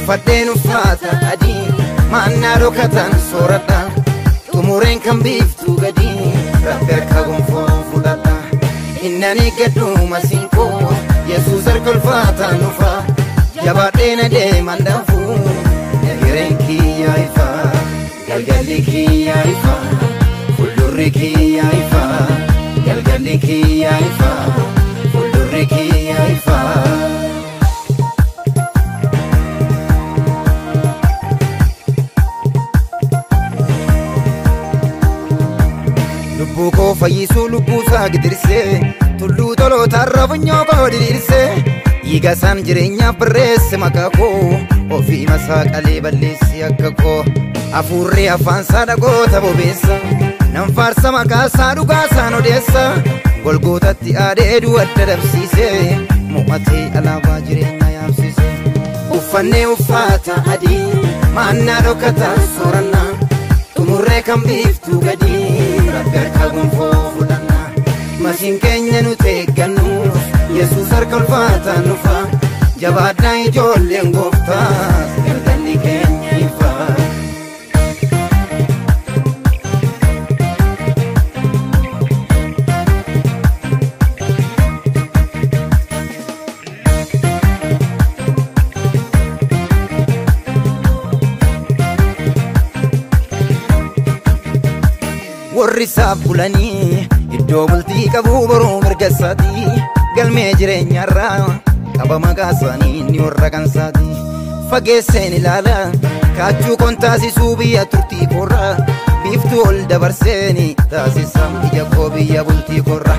uffadheen uffata adii maannaa dhokatan soorata xumureen kan biiftuu gadii rabbi harka gonfoo fudhata innani gaddu masinkoo Yesuus harka ulfaataa nufa jabaadheen adeeman danfuu egereen kiyyaa ifa galgalli kiyyaa ifa fuuldurri kiyyaa ifa galgalli kiyyaa ifa fuuldurri kiyyaa ifa Lubbuko fayyisu lubbuusaa gidirsee tulluu tolootaarra funyoo koo diriirsee yigasaan jireenyaaf barreesse maqaa koo ofii masaa qalee balleessi akka koo hafuurri afaansaa dhagoota bobeessa nan faarsa maqaasaa dhugaasaa odeessa golgootatti adeedu adda dabsiisee mo'atee alaabaa jireenyaa yaabsise uffannee uffata adii maannaa dhokataa soorannaa xumurree kan biiftuu gadii rabbi harka gonfoo fudhanna masiin keenya nuti eeggannu Yesuus harka ulfaataa nufa jabaadhaa ijoolleen gooftaas galgalli keenya ifa warri saabulanii iddoo bultii qabuu boruu mirga isaatii galmee jireenyaarraa qaba maqaa isaanii ni warra kansaati fageesseen ilaala kaachuu kon taasisuu biyya turtii korra biiftuu ol dabarseeni taasisaa biyya koo biyya bultii korra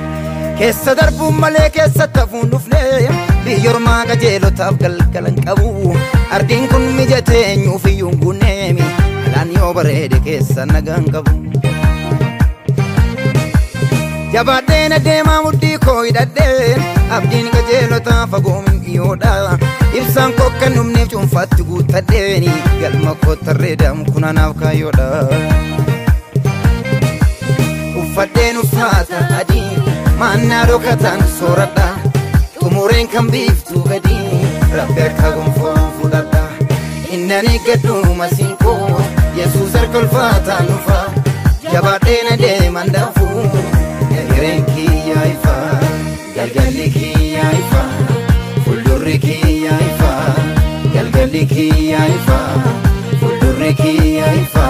keessa darbuun malee keessatti hafuun dhufne biyya ormaa qajeelotaaf galgalan qabu ardiin kun mijatee eenyuuf iyyuu hin guunneemi alaan yoo bareede keessa nagaan qabu jabaadheen adeemaa mudhii koo hidhadheen abdiin qajeelotaa fagoomin dhiyoodha ibsaan koo kan dhumneef cuunfaatti guuttadheeni galma koo tarreedam kunanaaf kaayyoodha uffadheen uffata adii maannaa dhokataan sooradha xumureen kan biiftuu gadii rabbi harka gonfoo fudhadha innani gaddu masinkoo Yesuus harka ulfaataa nufa jabaadheen adeeman danfuu egereen kiyyaa ifa galgalli kiyyaa ifa fuuldurri kiyyaa ifa galgalli kiyyaa ifa fuuldurri kiyyaa ifa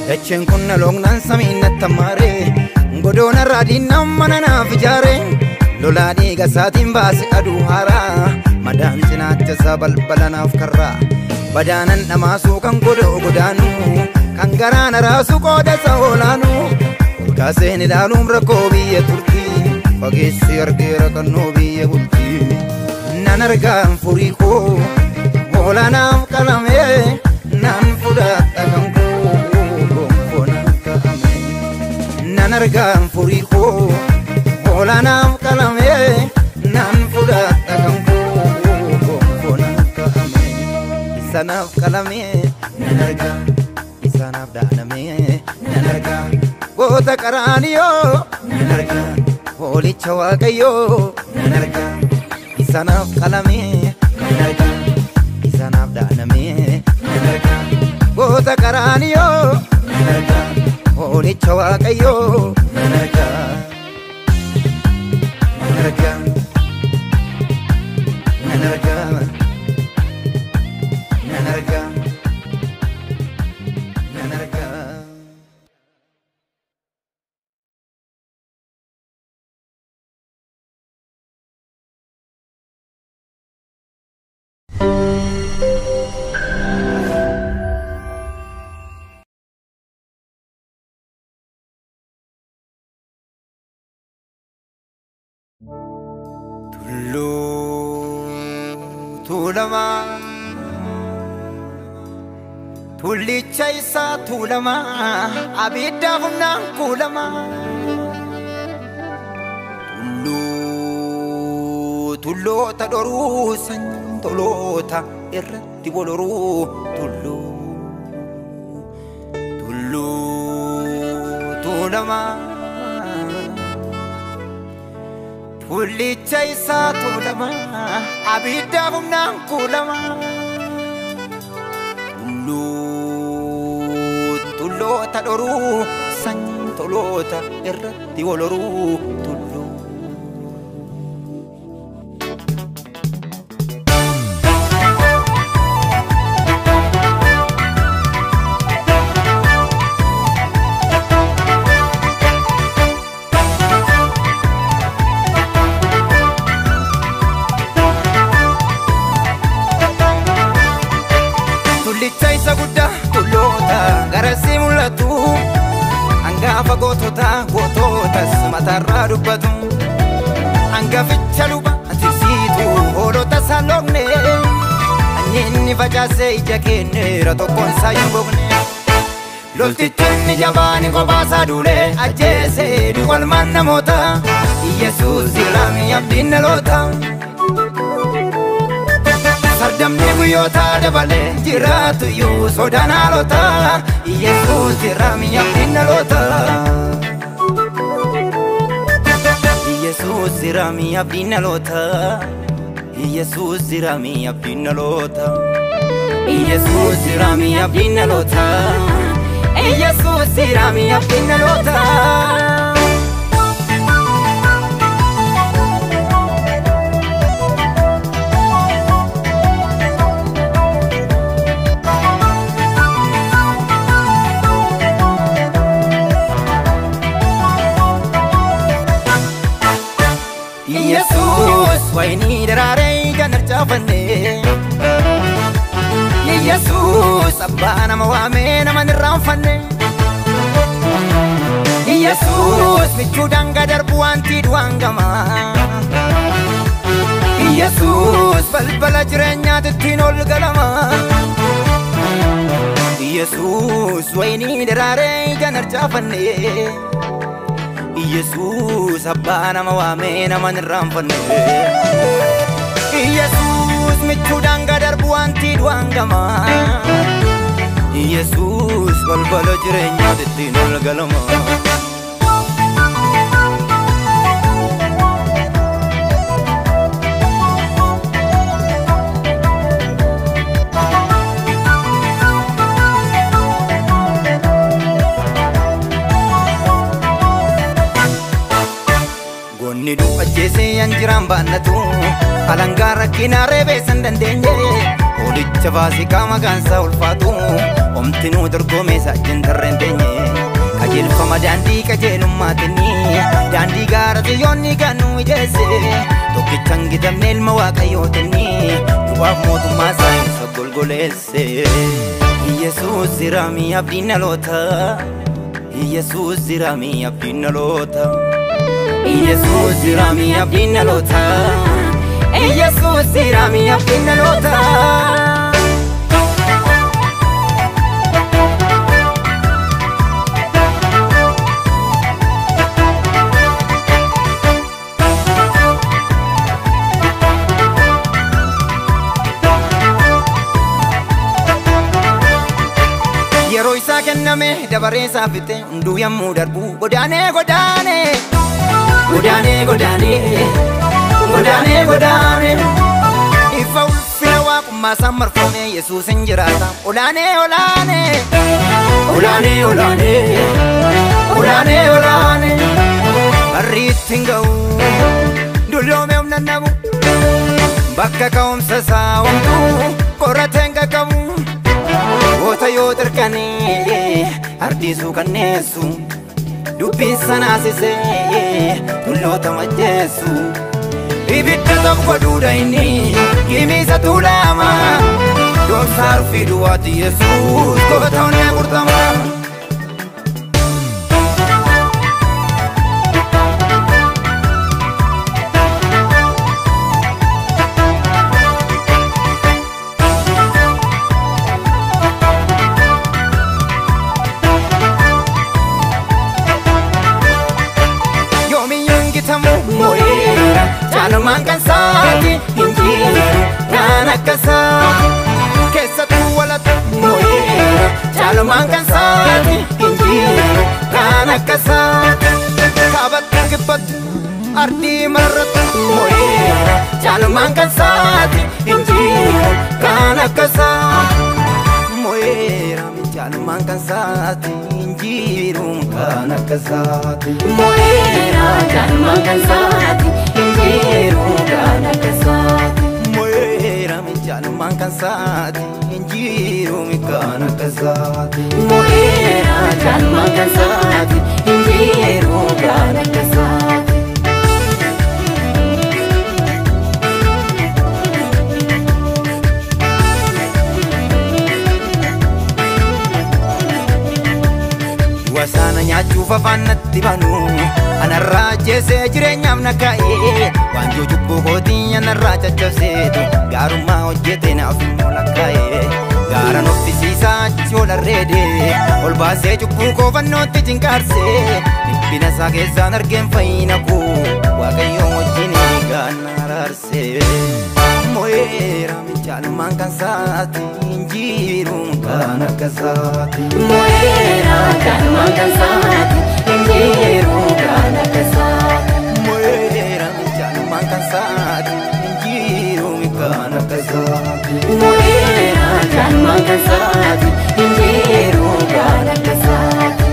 Dacheen kun loognan samiin nattamaare godoona raadiin namana naaf ijaare lolaa dhiiga isaatiin baase aduu haaraa madaan cinaacha isaa balbala naaf karraa badaanan dhamaasuu kan godoo godaanu kan garaana raasuu qooda isa oolaanu olkaaseen ilaaluun rakkoo biyya turtii fageessi argeera kannoo biyya bultii nan argaan furii koo hoolanaaf qalamee nan fudhadha kan koo nan argaan furii koo hoolanaaf qalamee nan fudhadha kan koo gonfonaaf qalamee isanaaf qalamee nan argaa isanaaf dhaanamee nan argaa goota qaraaniyoo nan argaa hoolicha waaqayyoo nan argaa isanaaf qalamee nan argaa isanaaf dhaanamee nan argaa goota qaraaniyoo nan argaa hoolicha waaqayyoo nan argaa nan argaa nan argaa nan argaa nan argaa Tulama Tulicha isa tulama abidda humnaan kulama tulloota dhoruu sanyintoloota irratti boloruu tuulamaa tullicha isaa tuulamaa abiddaaf humnaan kuulamaa tulloota dhoruu sanyintoloota irratti boloruu tullicha isa guddaa tulloota garasi mul'atu hangafa goototas mataarraa dubbatu hangaficha luba tiksiitu hoolota saaloogne anyinni facaasee ija kenneera tokkoon saayyuu bogne loltichonni jabaani kopaasaa duulee ajjeesee duwwalmaan namoota Yesuus ilaamii abdiin dhaloota sardamni guyyoota dabalee jiraatu iyyuu sodaan haalota Yesuus ilaamii abdiin dhaloota Yesuus ilaamii abdiin dhaloota Yesuus ilaamii abdiin dhaloota Yesuus ilaamii abdiin dhaloota Yesuus ilaamii abdiin dhaloota Yesuus wayni daraaree kan arjaafanne Yesuus abbaa nama waamee nama nirraanfanne Yesuus michuudhaan gadarbu wanti du'aan gama Yesuus balbala jireenyaatti ittiin ol galama Yesuus wayni daraaree kan arjaafanne Yesuus abbaa nama waamee nama nirraanfanne Yesuus michuudhaan gadarbu wanti du'aan gama Yesuus balbala jireenyaatti ittiin ol galama Gonni ajjeesee anjiraan baannatu alangaa rakkinaa reebeessan dandeenye Hoolicha faasikaa maqaansaa ulfaatu omtinuu dorgomee saajjin tarreen teenye qajeelfama daandii qajeelummaatinni daandii gaara xiyyoonni kan nu ijeesse tokkichaan gitamne ilma waaqayyootinni du'aaf mootummaa isaa isa golgoleesse Yesuus ilaamii abdiin dhaloota Yesuus ilaamii abdiin dhaloota Yesuus ilaamii abdiin dhaloota Yesuus ilaamii abdiin dhaloota yeroo isaa kenname dabaree isaa fixe hunduu yommuu darbu godaanee ifa ulfina waaqummaa isaan marfame Yesuus hin jiraata olaanee barri ittiin ga'u dulloome humna nabu bakka ka'umsa isaa hunduu qorateen qaqqabu goota yoo xirqanii hardiisuu kanneessu dubbiin sanaasisee tulloota majjeessu ibidda tokko duudha inni gimiisa tuulama doomsaa rufii duwwaati Yesuus goota onnee qurxama Jaluman kan saat كسات كسات ولد مويرا جالمان كسات إنجيل كان كسات كابت كبت أرضي مرت مويرا جالمان كسات إنجيل كان كسات مويرا جالمان كسات إنجيل كان كسات مويرا جالمان كسات إنجيل كان كسات مويرا جالمان كسات إنجيل كان كسات مويرا جالمان كسات إنجيل كان كسات Wasana nyaachuu fafaanatti banuu anarraa jeesee jireenyaaf na kaa'ee waanjoo jubbuu kootii anarraa caccabseetu gaarummaa hojjetee naaf immoo lakkaa'ee gaaraan uffisiisaa achi ol arreedee ol baasee jubbuu koo fannootti cinkaarsee dhiphina isaa keessaan argeen fayyina koo waaqayyoo wajjin eegaan araarsee mo'eera jaalmaan kan saati injiruun kan akka saati mo'eera jaalmaan kan saati injiruun kan akka saati mo'eera jaalmaan kan saati injiruun kan akka saati mo'eera jaalmaan kan saati injiruun kan akka saati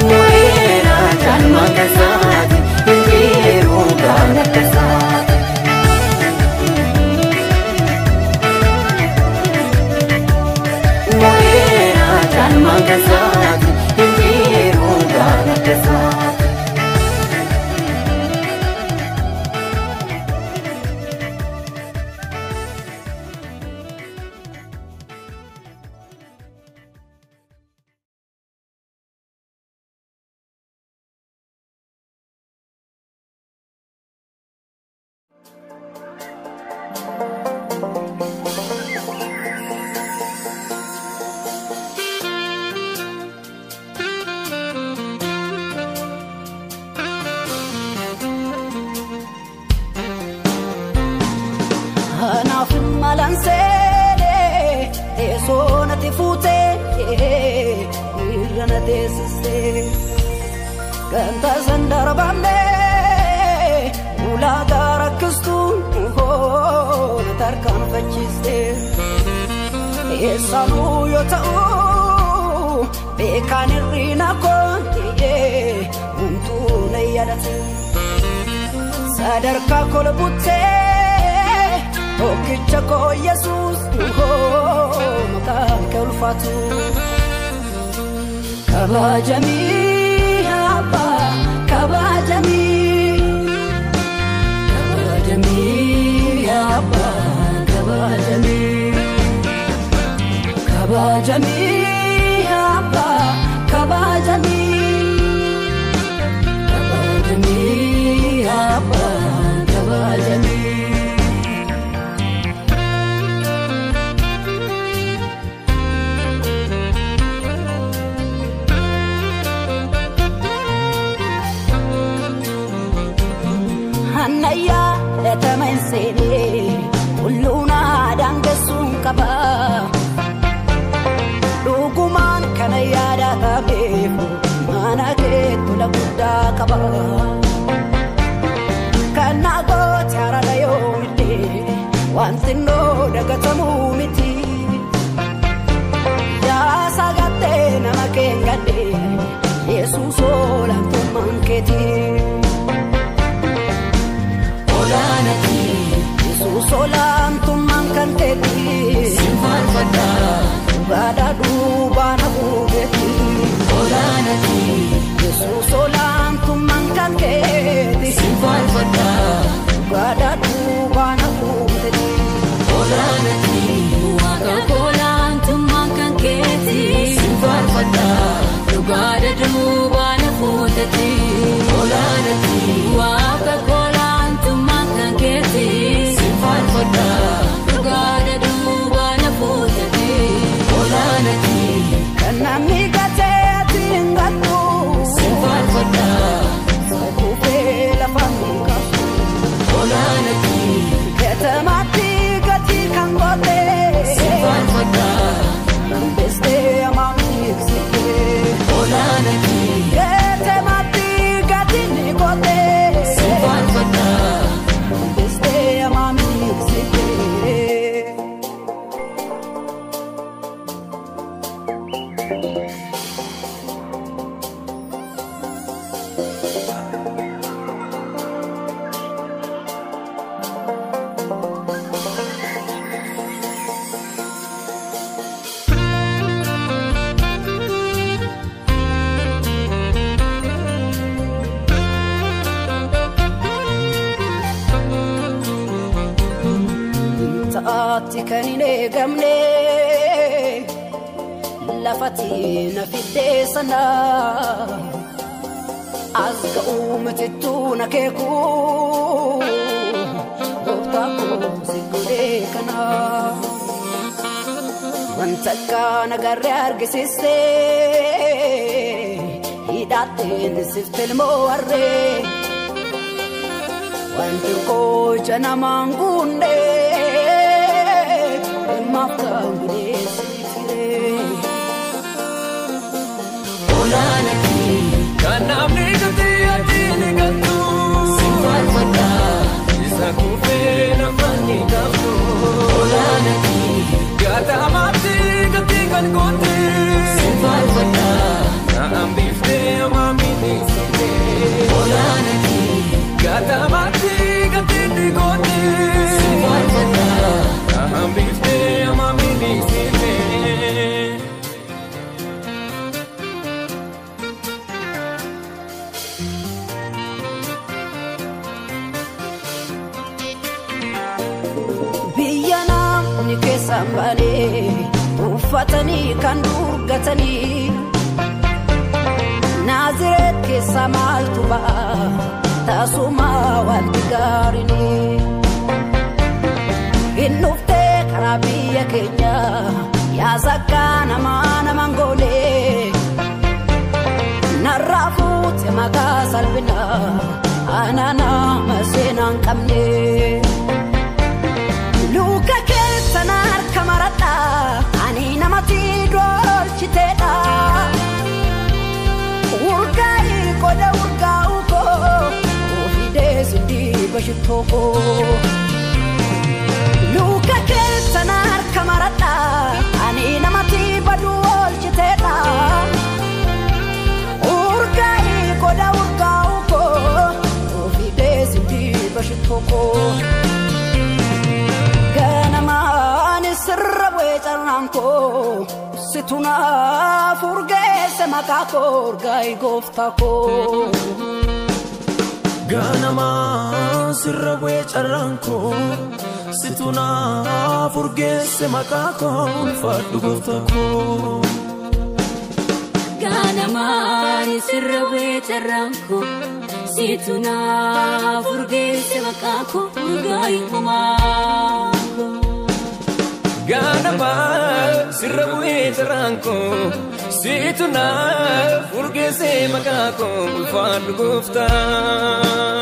mo'eera jaalmaan kan saati injiruun kan akka saati mo'eera jaalmaan kan saati injiruun kan akka saati Ganta sandara bambe ula gara kustu ho tarkan fachiste esanu yota bekan rina ko ye untu nayadat sadar ka kolbutte okicha ko jesus ho makan kalfatu kabajami kabajami kabajami abba kabajami kabajami abba kabajami kabajami abba kabajami Anaya letamansene kulluna dangesun kaba luguman kana yada tabefu manake tula gudda kaba kana go tiara dayo mite wantinno dagatamu miti ya sagate namake ngade yesus olam tumanketi Olanati, Jesus olam tumang kanteti, simpan pada, bada dubana bugeti. Olanati, Jesus olam tumang kanteti, simpan pada, bada dubana bugeti. Olanati, waka olam tumang kanteti, simpan pada, bada dubana bugeti. Olanati, waka simpan pada, gada duba na putati. Olanati, Taati kanine gamne lafatina fidesana azga umtitu nakeku botako sigure kana wantaka nagarre argisise hidaten siftelmo arre wantuko jana mangunde Olanaki kanamni gati atini gatu sifar fata isa kufe na fani gatu Olanaki gata amati gati kan kote sifar fata na ambifte amamini sinte Olanaki gata amati gati ni kote sifar fata na ambifte amamini sinte Sambale ufatani kandurgatani Naziret ke samal tuba tasuma waltigarini Innufte karabiya kenya ya zakana mana mangole Narafu temaga salbina anana masenan kamne Luka sanar kamarata ani namati dolchiteda urgai koda urgau ko ofides di bashitoko luka ke sanar kamarata ani namati badolchiteda urgai koda urgau ko ofides di bashitoko Ranko situna furgese makako gai goftako Ganama sirrawe charanko situna furgese makako fadu goftako Ganama sirrawe charanko situna furgese makako gai kumako Ganama sirrawe charanko situna furgese makako fadu goftako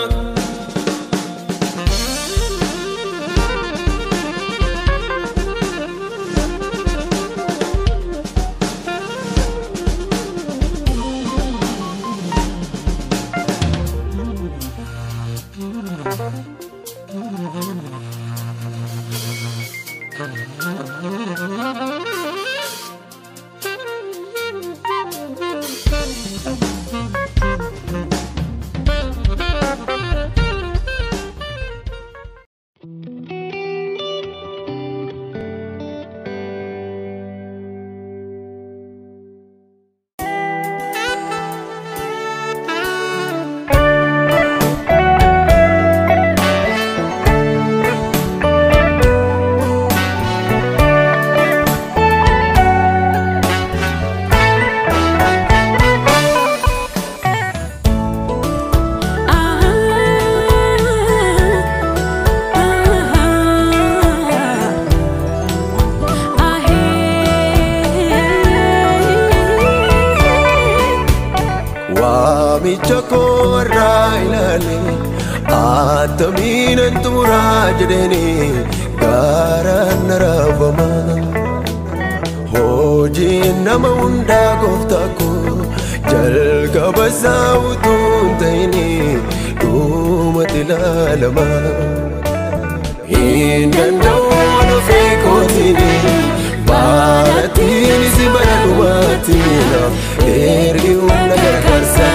Atamin antura jedeni garan rabama hoji nama unda goftako jalga basautun taini dumatilama indandawano fikotini baratini sibaradumatina ergi unda garkarsa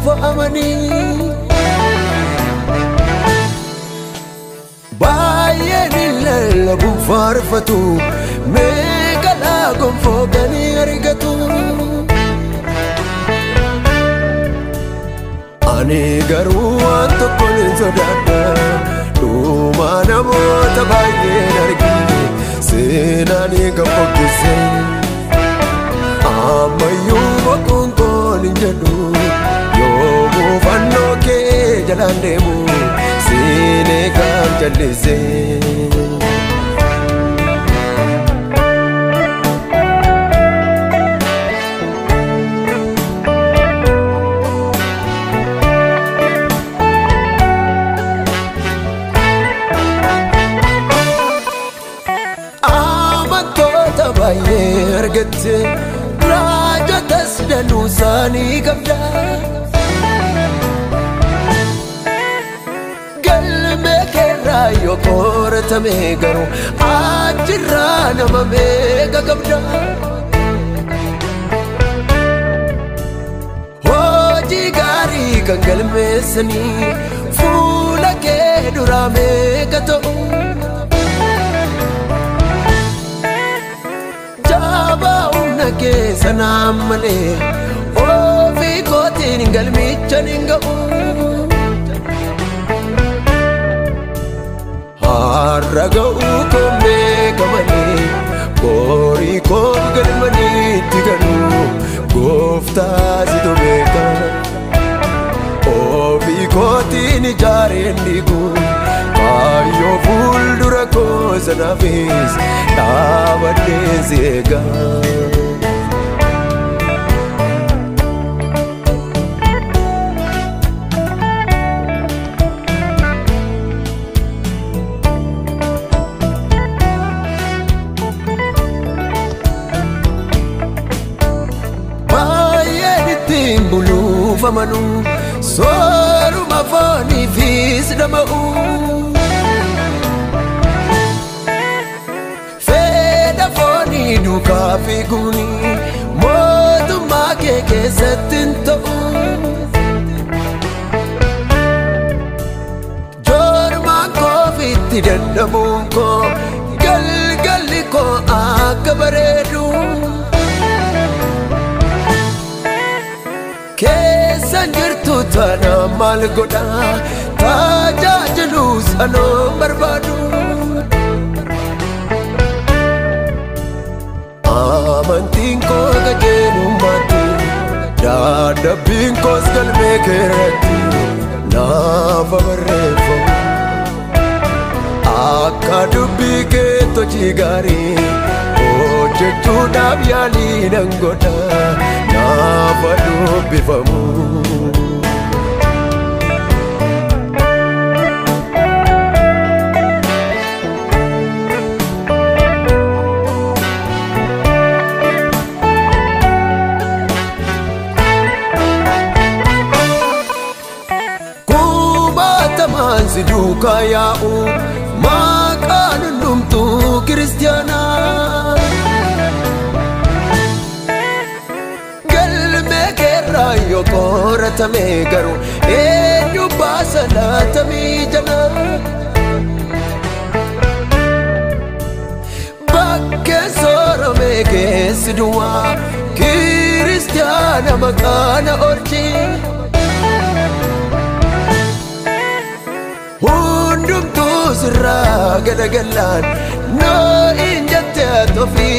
fa'amani baay'een lallabu faarfatu meeqalaa gonfoo ganii argatu ani garuu waan tokkoon hin sodaadha dhuma namoota baay'een argine seenaanii kan fokkise ammayyuu boquun koon hin jedhu yoo buufannoo kee jalaan deemu siinee kan jallise ergette raajotas danuu isaanii qabda galmee keerraa yoo qoratame garuu achirraa nama meeqa qabda hojii gaarii kan galmeessanii fuula kee duraa meeqa ta'u ke sanam male ofi kotin galmi chaninga harraga ko me kamani bori ko galmani tiganu gofta sido beka ofi kotin jarendigu ayo fuldura ko sanafis tabade zega famanu soru mafani vis damau feda foni du kafiguni modu make ke setinto jorma ko fitti dandamunko galgaliko akabaredu sanjirtu tana mal goda tajaajilus ano barbadu amantiin ko gajeelu mati dadhabbiin koos galmee keerratti naafa barreeffamu akka dubbii kee hojii gaarii hojjechuudhaaf yaalii nan godha naafa dubbifamu si duka yaa'u maqaan hundumtuu kiristiyaanaa galmee keerraa yoo qoratame garuu eenyu baasa laatamii jala bakkeen soorame keessi duwwaa kiristiyaana maqaana orjii hundumtuu sirraa galagalaan noo injatte tofi